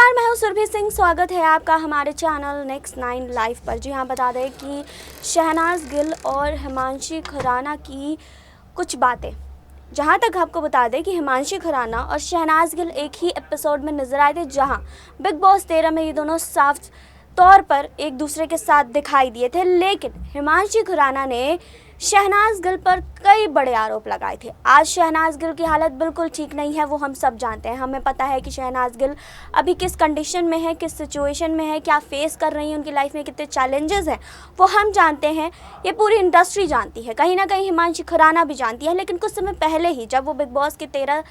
नमस्कार, मैं हूं सुरभि सिंह। स्वागत है आपका हमारे चैनल नेक्स्ट 9 लाइव पर। जी हाँ, बता दें कि शहनाज गिल और हिमांशी खुराना की कुछ बातें। जहाँ तक आपको बता दें कि हिमांशी खुराना और शहनाज गिल एक ही एपिसोड में नजर आए थे, जहाँ बिग बॉस 13 में ये दोनों साफ तौर पर एक दूसरे के साथ दिखाई दिए थे। लेकिन हिमांशी खुराना ने शहनाज गिल पर कई बड़े आरोप लगाए थे। आज शहनाज गिल की हालत बिल्कुल ठीक नहीं है, वो हम सब जानते हैं। हमें पता है कि शहनाज गिल अभी किस कंडीशन में है, किस सिचुएशन में है, क्या फेस कर रही है, उनकी लाइफ में कितने चैलेंजेस हैं, वो हम जानते हैं। ये पूरी इंडस्ट्री जानती है, कहीं ना कहीं हिमांशी खुराना भी जानती है। लेकिन कुछ समय पहले ही जब वो बिग बॉस के 13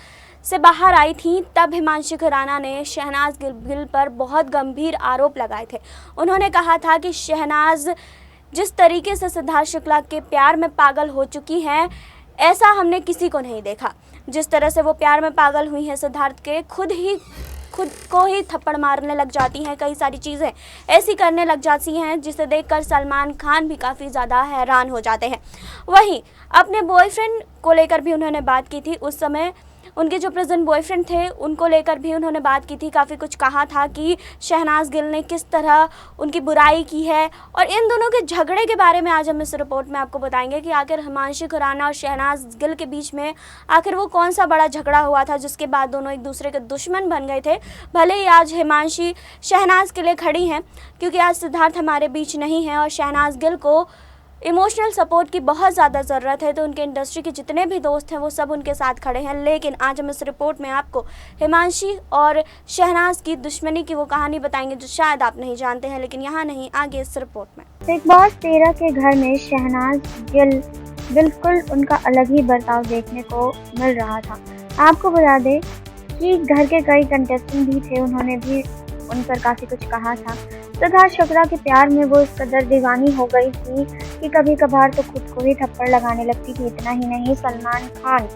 से बाहर आई थी, तब हिमांशी खुराना ने शहनाज गिल पर बहुत गंभीर आरोप लगाए थे। उन्होंने कहा था कि शहनाज जिस तरीके से सिद्धार्थ शुक्ला के प्यार में पागल हो चुकी हैं, ऐसा हमने किसी को नहीं देखा। जिस तरह से वो प्यार में पागल हुई हैं सिद्धार्थ के, खुद को ही थप्पड़ मारने लग जाती हैं, कई सारी चीज़ें ऐसी करने लग जाती हैं जिसे देखकर सलमान खान भी काफ़ी ज़्यादा हैरान हो जाते हैं। वहीं अपने बॉयफ्रेंड को लेकर भी उन्होंने बात की थी। उस समय उनके जो प्रेजेंट बॉयफ्रेंड थे, उनको लेकर भी उन्होंने बात की थी। काफ़ी कुछ कहा था कि शहनाज गिल ने किस तरह उनकी बुराई की है। और इन दोनों के झगड़े के बारे में आज हम इस रिपोर्ट में आपको बताएंगे कि आखिर हिमांशी खुराना और शहनाज गिल के बीच में आखिर वो कौन सा बड़ा झगड़ा हुआ था, जिसके बाद दोनों एक दूसरे के दुश्मन बन गए थे। भले ही आज हिमांशी शहनाज के लिए खड़ी हैं, क्योंकि आज सिद्धार्थ हमारे बीच नहीं है और शहनाज गिल को इमोशनल सपोर्ट की बहुत ज़्यादा ज़रूरत है, तो उनके इंडस्ट्री के जितने भी दोस्त हैं वो सब उनके साथ खड़े हैं। लेकिन आज हम इस रिपोर्ट में आपको हिमांशी और शहनाज की दुश्मनी की वो कहानी बताएंगे जो शायद आप नहीं जानते हैं, लेकिन यहाँ नहीं, आगे इस रिपोर्ट में। बिग बॉस 13 के घर में शहनाज गिल बिल्कुल उनका अलग ही बर्ताव देखने को मिल रहा था। आपको बता दें कि घर के कई कंटेस्टेंट भी थे, उन्होंने भी उन पर काफ़ी कुछ कहा था। सिद्धार्थ शुक्ला के प्यार में वो इस कदर दीवानी हो गई थी कि कभी कभार तो खुद को ही थप्पड़ लगाने लगती थी। इतना ही नहीं, सलमान खान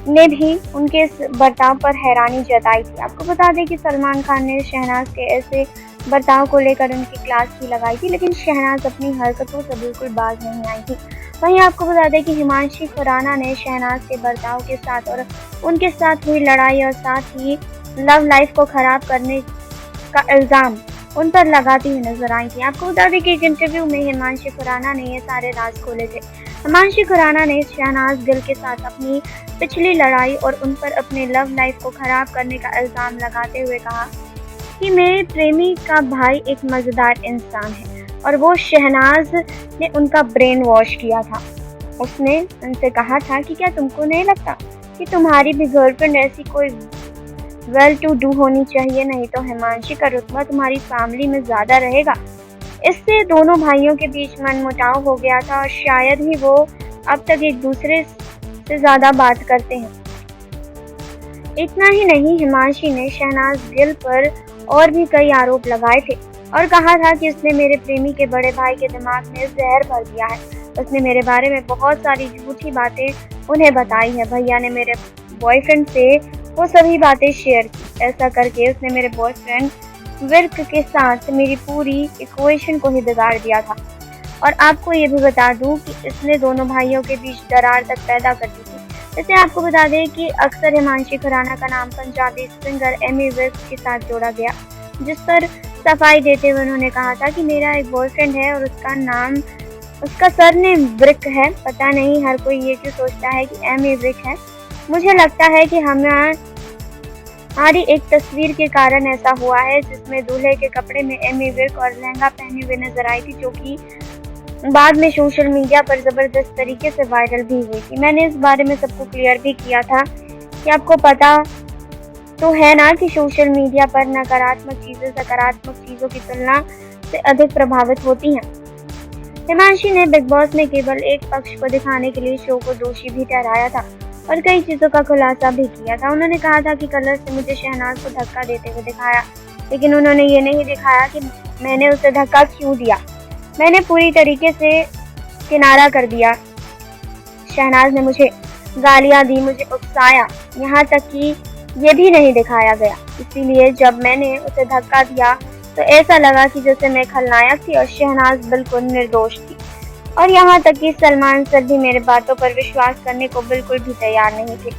ने भी उनके इस बर्ताव पर हैरानी जताई थी। आपको बता दें कि सलमान खान ने शहनाज के ऐसे बर्ताव को लेकर उनकी क्लास भी लगाई थी, लेकिन शहनाज अपनी हरकतों से बिल्कुल बाज नहीं आई थी। वहीं आपको बता दें कि हिमांशी खुराना ने शहनाज के बर्ताव के साथ और उनके साथ हुई लड़ाई और साथ ही लव लाइफ को खराब करने का इल्ज़ाम उन पर लगाती हुई नजर आई थी। आपको बता दें कि एक इंटरव्यू में हिमांशी खुराना ने ये सारे राज खोले थे। हिमांशी खुराना ने शहनाज गिल के साथ अपनी पिछली लड़ाई और उन पर अपने लव लाइफ को खराब करने का इल्ज़ाम लगाते हुए कहा कि मेरे प्रेमी का भाई एक मज़ेदार इंसान है और वो शहनाज ने उनका ब्रेन वॉश किया था। उसने उनसे कहा था कि क्या तुमको नहीं लगता कि तुम्हारी भी गर्लफ्रेंड ऐसी कोई वेल टू डू होनी चाहिए, नहीं तो हिमांशी का रुतबा तुम्हारी फैमिली में ज़्यादा रहेगा। इससे दोनों भाइयों के बीच मनमुटाव हो गया था और शायद ही वो अब तक एक दूसरे से ज़्यादा बात करते हैं। इतना ही नहीं, हिमांशी ने शहनाज गिल पर और भी कई आरोप लगाए थे और कहा था कि उसने मेरे प्रेमी के बड़े भाई के दिमाग में जहर भर दिया है। उसने मेरे बारे में बहुत सारी झूठी बातें उन्हें बताई है। भैया ने मेरे बॉयफ्रेंड से वो सभी बातें शेयर की। ऐसा करके उसने मेरे बॉयफ्रेंड विर्क के साथ मेरी पूरी इक्वेशन को ही बिगाड़ दिया था। और आपको ये भी बता दूं कि इसने दोनों भाइयों के बीच दरार तक पैदा कर दी थी। जैसे आपको बता दें कि अक्सर हिमांशी खुराना का नाम पंजाबी सिंगर एमी विर्क के साथ जोड़ा गया, जिस पर सफाई देते हुए उन्होंने कहा था कि मेरा एक बॉयफ्रेंड है और उसका सरनेम विर्क है। पता नहीं हर कोई ये क्यों सोचता है कि एमी विर्क है। मुझे लगता है कि हमारी एक तस्वीर के कारण ऐसा हुआ है, जिसमें दूल्हे के कपड़े में एमी विर्क और लहंगा पहने हुए नजर आई थी, जो कि बाद में सोशल मीडिया पर जबरदस्त तरीके से वायरल भी हुई थी। मैंने इस बारे में सबको क्लियर भी किया था कि आपको पता तो है ना कि सोशल मीडिया पर नकारात्मक चीजें सकारात्मक चीजों की तुलना से अधिक प्रभावित होती हैं। हिमांशी ने बिग बॉस में केवल एक पक्ष को दिखाने के लिए शो को दोषी भी ठहराया था और कई चीज़ों का खुलासा भी किया था। उन्होंने कहा था कि कलर से मुझे शहनाज को धक्का देते हुए दिखाया, लेकिन उन्होंने ये नहीं दिखाया कि मैंने उसे धक्का क्यों दिया। मैंने पूरी तरीके से किनारा कर दिया। शहनाज ने मुझे गालियाँ दी, मुझे उकसाया, यहाँ तक कि ये भी नहीं दिखाया गया। इसीलिए जब मैंने उसे धक्का दिया तो ऐसा लगा कि जैसे मैं खलनायक थी और शहनाज बिल्कुल निर्दोष थी। और यहाँ तक कि सलमान सर भी मेरे बातों पर विश्वास करने को बिल्कुल भी तैयार नहीं थे।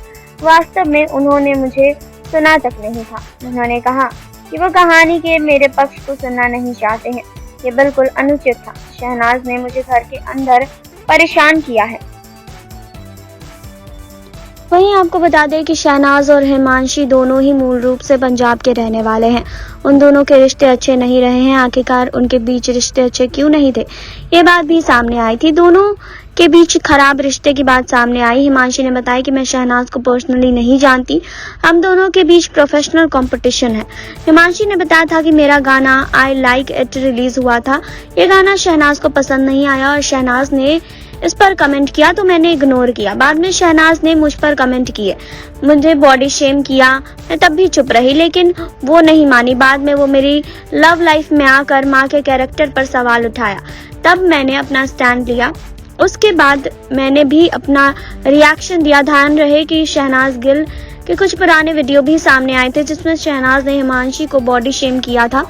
वास्तव में उन्होंने मुझे सुना तक नहीं था। उन्होंने कहा कि वो कहानी के मेरे पक्ष को सुनना नहीं चाहते हैं। ये बिल्कुल अनुचित था। शहनाज ने मुझे घर के अंदर परेशान किया है। वहीं आपको बता दें कि शहनाज और हिमांशी दोनों ही मूल रूप से पंजाब के रहने वाले हैं। उन दोनों के रिश्ते अच्छे नहीं रहे हैं। आखिरकार उनके बीच रिश्ते अच्छे क्यों नहीं थे, ये बात भी सामने आई थी। दोनों के बीच खराब रिश्ते की बात सामने आई। हिमांशी ने बताया कि मैं शहनाज को पर्सनली नहीं जानती, हम दोनों के बीच प्रोफेशनल कंपटीशन है। हिमांशी ने बताया था कि मेरा गाना आई लाइक इट रिलीज हुआ था। ये गाना शहनाज को पसंद नहीं आया और शहनाज ने इस पर कमेंट किया तो मैंने इग्नोर किया। बाद में शहनाज ने मुझ पर कमेंट किए, मुझे बॉडी शेम किया। मैं तब भी चुप रही, लेकिन वो नहीं मानी। बाद में वो मेरी लव लाइफ में आकर माँ के कैरेक्टर पर सवाल उठाया, तब मैंने अपना स्टैंड लिया। उसके बाद मैंने भी अपना रिएक्शन दिया। ध्यान रहे कि शहनाज गिल के कुछ पुराने वीडियो भी सामने आए थे जिसमें शहनाज ने हिमांशी को बॉडी शेम किया था।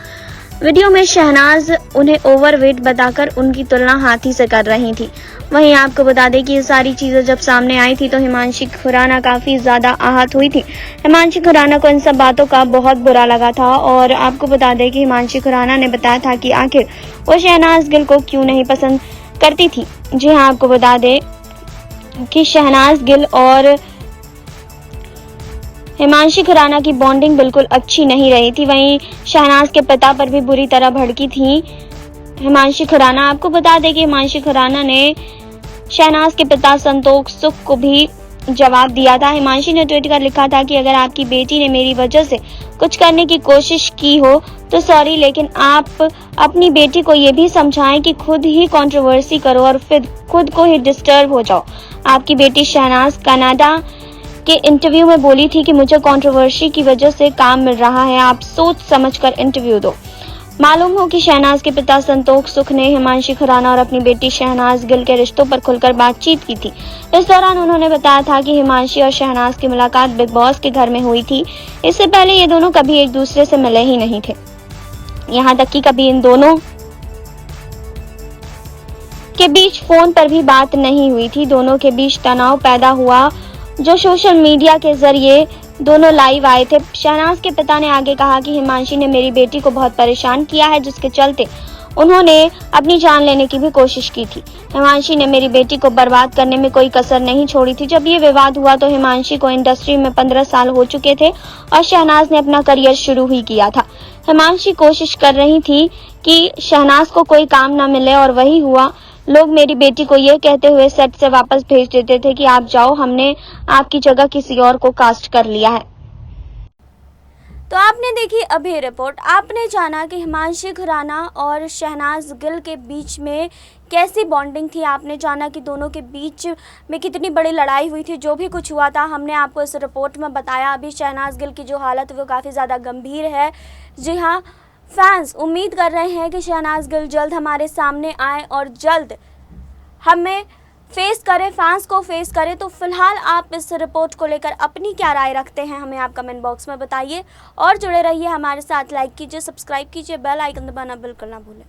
वीडियो में शहनाज उन्हें ओवरवेट बताकर उनकी तुलना हाथी से कर रही थी। वहीं आपको बता दें कि ये सारी चीजें जब सामने आई थी तो हिमांशी खुराना काफी ज्यादा आहत हुई थी। हिमांशी खुराना को इन सब बातों का बहुत बुरा लगा था और आपको बता दें कि हिमांशी खुराना ने बताया था कि आखिर वो शहनाज गिल को क्यों नहीं पसंद करती थी। जी हाँ, आपको बता दें कि शहनाज गिल और हिमांशी खुराना की बॉन्डिंग बिल्कुल अच्छी नहीं रही थी। वहीं शहनाज के पिता पर भी बुरी तरह भड़की थी हिमांशी खुराना। आपको बता दें कि हिमांशी खुराना ने शहनाज के पिता संतोष सुख को भी जवाब दिया था। हिमांशी ने ट्वीट कर लिखा था कि अगर आपकी बेटी ने मेरी वजह से कुछ करने की कोशिश की हो तो सॉरी, लेकिन आप अपनी बेटी को ये भी समझाएं कि खुद ही कंट्रोवर्सी करो और फिर खुद को ही डिस्टर्ब हो जाओ। आपकी बेटी शहनाज कनाडा के इंटरव्यू में बोली थी कि मुझे कंट्रोवर्सी की वजह से काम मिल रहा है, आप सोच समझकर इंटरव्यू दो। मालूम हो कि शहनाज के पिता संतोष सुख ने हिमांशी खुराना और अपनी बेटी शहनाज गिल के रिश्तों पर खुलकर बातचीत की थी। इस दौरान उन्होंने बताया था कि हिमांशी और शहनाज की मुलाकात बिग बॉस के घर में हुई थी। इससे पहले ये दोनों कभी एक दूसरे से मिले ही नहीं थे, यहाँ तक कि कभी इन दोनों के बीच फोन पर भी बात नहीं हुई थी। दोनों के बीच तनाव पैदा हुआ जो सोशल मीडिया के जरिए दोनों लाइव आए थे। शहनाज के पिता ने आगे कहा कि हिमांशी ने मेरी बेटी को बहुत परेशान किया है, जिसके चलते उन्होंने अपनी जान लेने की भी कोशिश की थी। हिमांशी ने मेरी बेटी को बर्बाद करने में कोई कसर नहीं छोड़ी थी। जब ये विवाद हुआ तो हिमांशी को इंडस्ट्री में 15 साल हो चुके थे और शहनाज ने अपना करियर शुरू ही किया था। हिमांशी कोशिश कर रही थी कि शहनाज को कोई काम ना मिले और वही हुआ। लोग मेरी बेटी को ये कहते हुए सेट से वापस भेज देते थे कि आप जाओ, हमने आपकी जगह किसी और को कास्ट कर लिया है। तो आपने देखी अभी रिपोर्ट, आपने जाना कि हिमांशी खुराना और शहनाज गिल के बीच में कैसी बॉन्डिंग थी। आपने जाना कि दोनों के बीच में कितनी बड़ी लड़ाई हुई थी। जो भी कुछ हुआ था हमने आपको इस रिपोर्ट में बताया। अभी शहनाज गिल की जो हालत है वो काफ़ी ज़्यादा गंभीर है। जी हाँ, फैंस उम्मीद कर रहे हैं कि शहनाज गिल जल्द हमारे सामने आए और जल्द हमें फेस करें, फैंस को फेस करें। तो फिलहाल आप इस रिपोर्ट को लेकर अपनी क्या राय रखते हैं, हमें आप कमेंट बॉक्स में बताइए और जुड़े रहिए हमारे साथ। लाइक कीजिए, सब्सक्राइब कीजिए, बेल आइकन दबाना बिल्कुल ना भूलें।